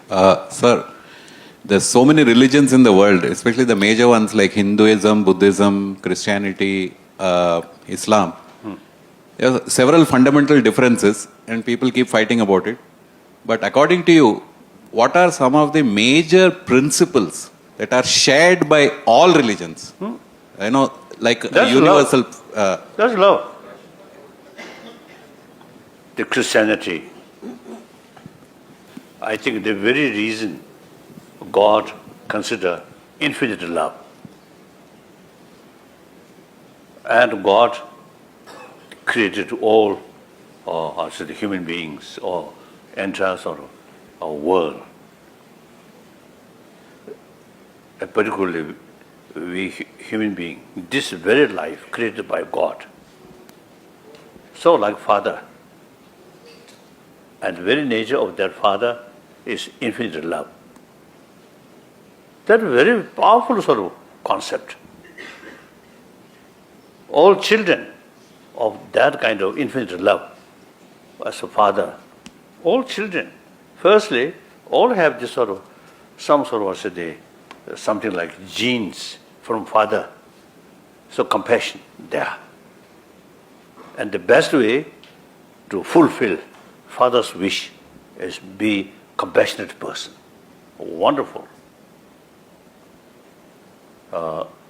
Sir, there's so many religions in the world, especially the major ones like Hinduism, Buddhism, Christianity, Islam. There are several fundamental differences, and people keep fighting about it. But according to you, what are some of the major principles that are shared by all religions? I know, like That's universal. That's love. The Christianity, I think the very reason God consider infinite love. And God created all, the human beings, or entire sort of our world. And particularly we human beings, this very life created by God. So like Father. And the very nature of that Father is infinite love. That very powerful sort of concept. All children of that kind of infinite love as a father, all children, firstly, all have this sort of, some sort of, something like genes from father. So compassion there. And the best way to fulfill father's wish is be compassionate person. Wonderful.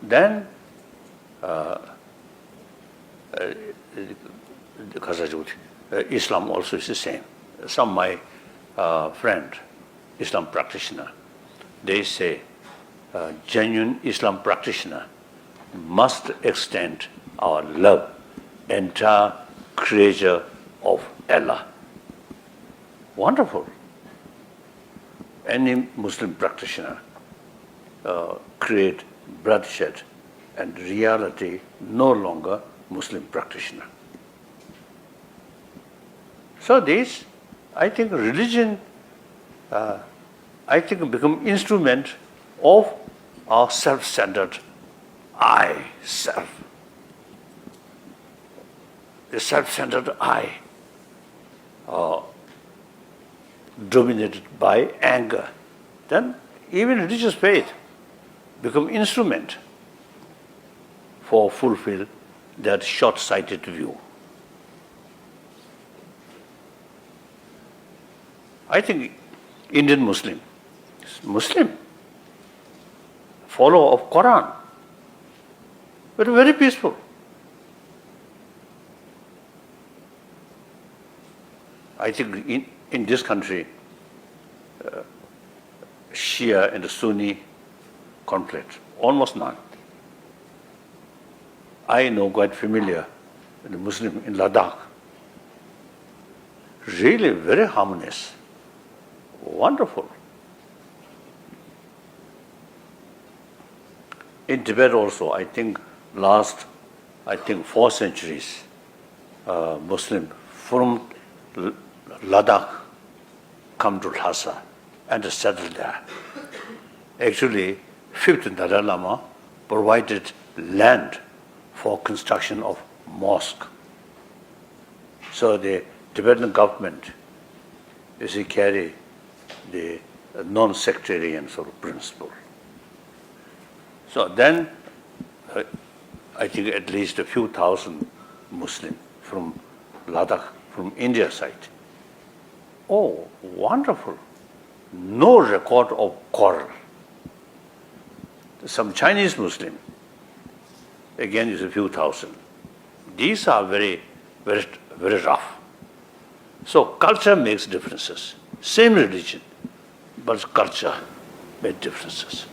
Then Islam also is the same. Some my friend, Islam practitioner, they say genuine Islam practitioner must extend our love entire creature of Allah. Wonderful. Any Muslim practitioner create bloodshed and reality no longer Muslim practitioner. So this, I think religion, become instrument of our self-centered I, self. The self-centered I, dominated by anger. Then even religious faith become instrument for fulfill that short-sighted view. I think Indian Muslim, follower of Quran, but very peaceful. I think in this country, Shia and the Sunni conflict, almost none. I know quite familiar with the Muslim in Ladakh. Really very harmonious. Wonderful. In Tibet also, I think last 4 centuries, Muslim from Ladakh come to Lhasa and settled there. Actually, 5th Dalai Lama provided land for construction of mosque. So the Tibetan government carry the non-sectarian sort of principle. So then, I think at least a few thousand Muslims from Ladakh, from India side. Oh, wonderful. No record of quarrel. Some Chinese Muslim, again is a few thousand. These are very, very, very rough. So culture makes differences. Same religion, but culture made differences.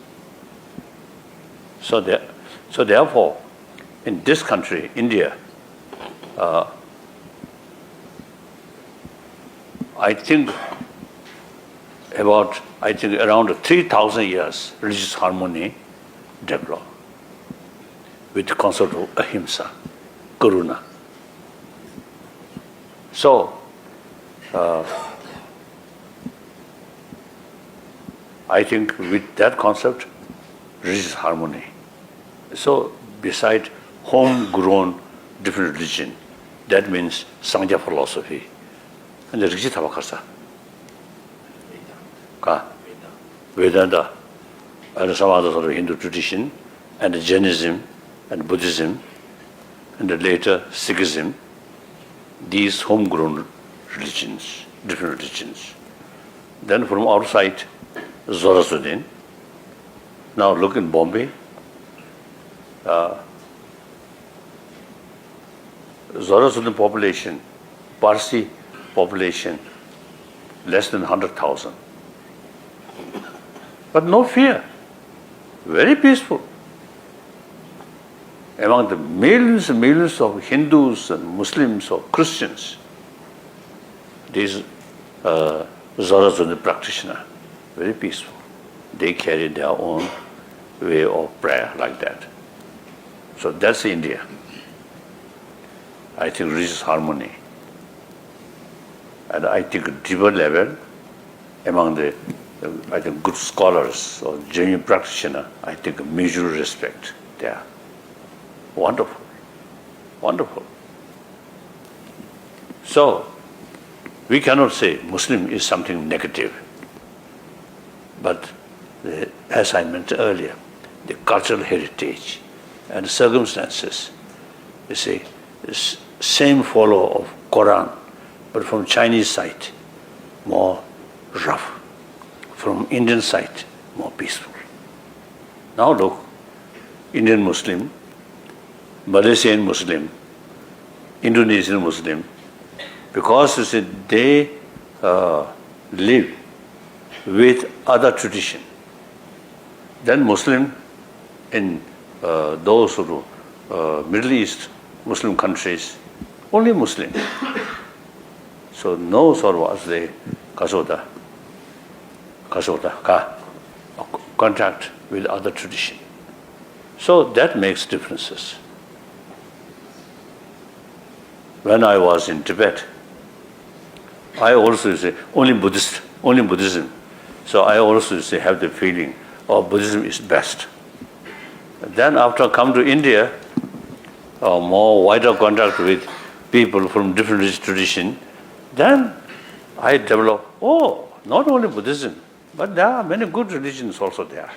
So therefore, in this country, India, I think around 3,000 years religious harmony developed with the concept of ahimsa, karuna. So I think with that concept, religious harmony. So beside homegrown different religion, that means Sangha philosophy. And the religious tabakasa. Vedanta, and some other sort of Hindu tradition, and Jainism, and Buddhism, and later Sikhism, these homegrown religions, different religions. Then from outside, Zoroastrian. Now look in Bombay, Zoroastrian population, Parsi population, less than 100,000. But no fear, very peaceful. Among the millions and millions of Hindus and Muslims or Christians, these Zoroastrian practitioner, very peaceful. They carry their own way of prayer like that. So that's India. I think religious harmony. And I think at deeper level, among the I think good scholars or genuine practitioner, I think mutual respect there. Wonderful. Wonderful. So, we cannot say Muslim is something negative. But as I mentioned earlier, the cultural heritage and circumstances, you see, same follow of Quran, but from Chinese side, more rough. From Indian side, more peaceful. Now look, Indian Muslim, Malaysian Muslim, Indonesian Muslim, because you see, they live with other tradition. Then Muslim in those sort of Middle East Muslim countries, only Muslim. So no sort of as they contact with other tradition. So that makes differences. When I was in Tibet, I also say only Buddhism. So I also say have the feeling, Buddhism is best. Then after I come to India, more wider contact with people from different religious tradition, then I develop, not only Buddhism, but there are many good religions also there.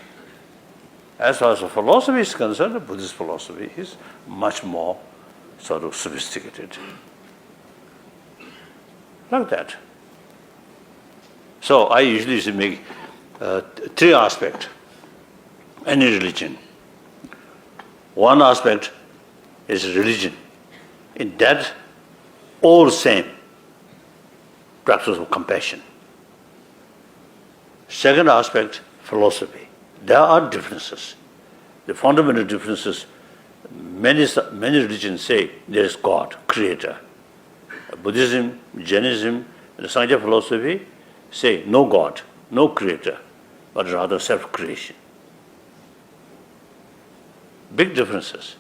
As far as the philosophy is concerned, the Buddhist philosophy is much more sort of sophisticated. Like that. So I usually make three aspects, any religion. One aspect is religion. In that, all same practice of compassion. Second aspect, philosophy. There are differences. The fundamental differences, many religions say there is God, creator. Buddhism, Jainism, and Sankhya philosophy say no God, no creator, but rather self-creation. Big differences.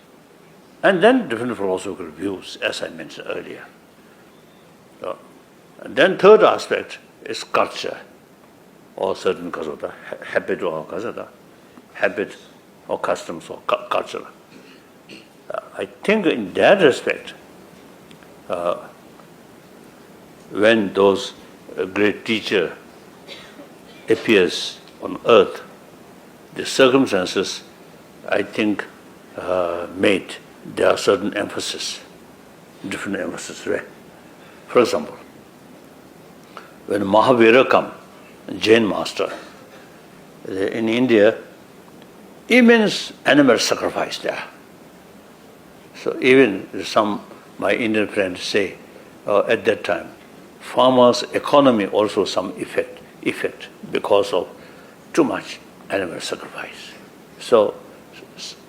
And then different philosophical views, as I mentioned earlier. And then third aspect is culture, or certain habit or customs or culture. I think in that respect, when those great teacher appears on earth, the circumstances, I think, made there are certain emphasis, different emphasis. Right? For example, when Mahavira come, Jain master, in India, immense animal sacrifice there. So even my Indian friends say, at that time, farmers' economy also some effect because of too much animal sacrifice. So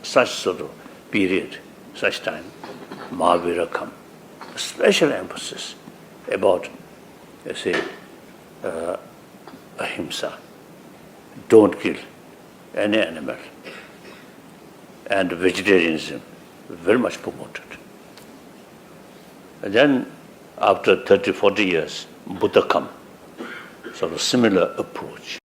such sort of period, such time, Mahavira come. Special emphasis about, ahimsa. Don't kill any animal. And vegetarianism, very much promoted. And then, after 30, 40 years, Buddha come. Sort of similar approach.